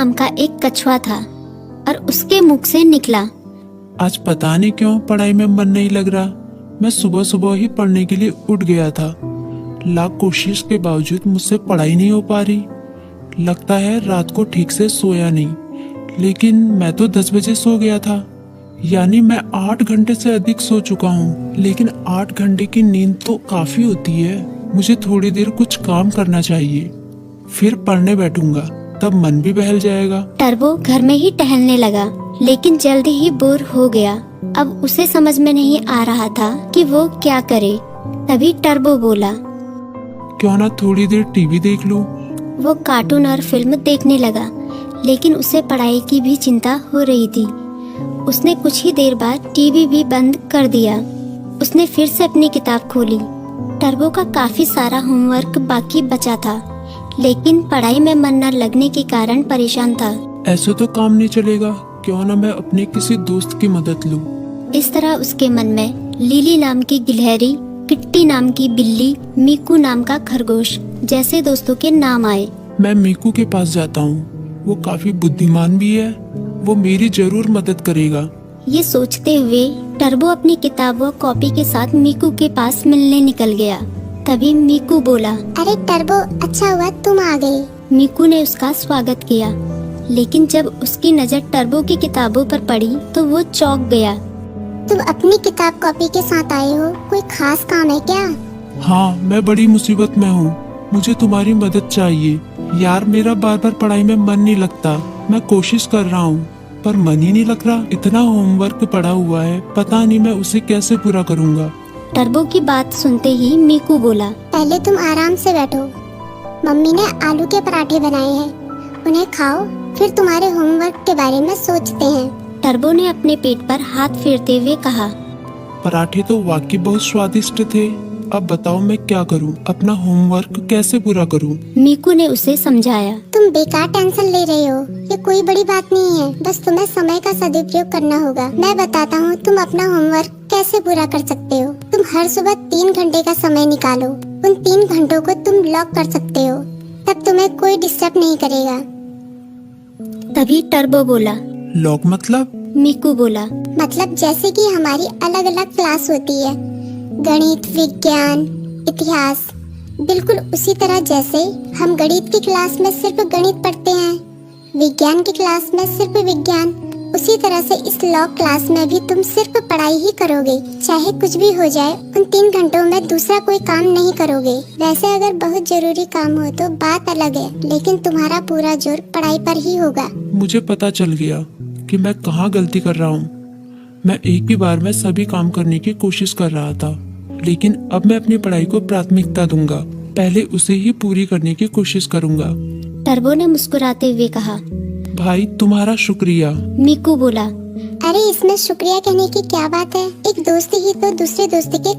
नाम का एक कछुआ था और उसके मुख से निकला, आज पता नहीं क्यों पढ़ाई में मन नहीं लग रहा। मैं सुबह सुबह ही पढ़ने के लिए उठ गया था। लाख कोशिश के बावजूद मुझसे पढ़ाई नहीं हो पा रही। लगता है रात को ठीक से सोया नहीं। लेकिन मैं तो 10 बजे सो गया था, यानी मैं 8 घंटे से अधिक सो चुका हूँ। लेकिन 8 घंटे की नींद तो काफी होती है। मुझे थोड़ी देर कुछ काम करना चाहिए, फिर पढ़ने बैठूंगा, तब मन भी बहल जाएगा। टर्बो घर में ही टहलने लगा, लेकिन जल्दी ही बोर हो गया। अब उसे समझ में नहीं आ रहा था कि वो क्या करे। तभी टर्बो बोला, क्यों ना थोड़ी देर टीवी देख लूं। वो कार्टून और फिल्म देखने लगा, लेकिन उसे पढ़ाई की भी चिंता हो रही थी। उसने कुछ ही देर बाद टीवी भी बंद कर दिया। उसने फिर से अपनी किताब खोली। टर्बो का काफी सारा होमवर्क बाकी बचा था, लेकिन पढ़ाई में मन न लगने के कारण परेशान था। ऐसे तो काम नहीं चलेगा, क्यों ना मैं अपने किसी दोस्त की मदद लूं। इस तरह उसके मन में लिली नाम की गिलहरी, किट्टी नाम की बिल्ली, मीकू नाम का खरगोश जैसे दोस्तों के नाम आए। मैं मीकू के पास जाता हूँ, वो काफी बुद्धिमान भी है, वो मेरी जरूर मदद करेगा। ये सोचते हुए टर्बो अपनी किताब व कॉपी के साथ मीकू के पास मिलने निकल गया। तभी मीकू बोला, अरे टर्बो, अच्छा हुआ तुम आ गए। मीकू ने उसका स्वागत किया, लेकिन जब उसकी नजर टर्बो की किताबों पर पड़ी तो वो चौंक गया। तुम अपनी किताब कॉपी के साथ आए हो, कोई खास काम है क्या? हाँ, मैं बड़ी मुसीबत में हूँ, मुझे तुम्हारी मदद चाहिए। यार, मेरा बार बार पढ़ाई में मन नहीं लगता। मैं कोशिश कर रहा हूँ, पर मन ही नहीं लग रहा। इतना होमवर्क पड़ा हुआ है, पता नहीं मैं उसे कैसे पूरा करूँगा। टर्बो की बात सुनते ही मीकू बोला, पहले तुम आराम से बैठो। मम्मी ने आलू के पराठे बनाए हैं, उन्हें खाओ, फिर तुम्हारे होमवर्क के बारे में सोचते हैं। टर्बो ने अपने पेट पर हाथ फेरते हुए कहा, पराठे तो वाकई बहुत स्वादिष्ट थे। अब बताओ मैं क्या करूं? अपना होमवर्क कैसे पूरा करूं? मीकू ने उसे समझाया, तुम बेकार टेंशन ले रहे हो, ये कोई बड़ी बात नहीं है, बस तुम्हें समय का सदुपयोग करना होगा। मैं बताता हूँ तुम अपना होमवर्क कैसे पूरा कर सकते हो। तुम हर सुबह 3 घंटे का समय निकालो, उन 3 घंटों को तुम लॉक कर सकते हो, तब तुम्हें कोई डिस्टर्ब नहीं करेगा। तभी टर्बो बोला, लॉक मतलब? मीकू बोला, मतलब जैसे कि हमारी अलग अलग क्लास होती है, गणित, विज्ञान, इतिहास, बिल्कुल उसी तरह जैसे हम गणित की क्लास में सिर्फ गणित पढ़ते हैं, विज्ञान की क्लास में सिर्फ विज्ञान, उसी तरह से इस लॉ क्लास में भी तुम सिर्फ पढ़ाई ही करोगे। चाहे कुछ भी हो जाए, उन 3 घंटों में दूसरा कोई काम नहीं करोगे। वैसे अगर बहुत जरूरी काम हो तो बात अलग है, लेकिन तुम्हारा पूरा जोर पढ़ाई पर ही होगा। मुझे पता चल गया कि मैं कहाँ गलती कर रहा हूँ। मैं एक ही बार में सभी काम करने की कोशिश कर रहा था, लेकिन अब मैं अपनी पढ़ाई को प्राथमिकता दूंगा। पहले उसे ही पूरी करने की कोशिश करूंगा। टर्बो ने मुस्कुराते हुए कहा, भाई तुम्हारा शुक्रिया। मीकू बोला, अरे इसमें शुक्रिया कहने की क्या बात है, एक दोस्त ही तो दूसरे दोस्त के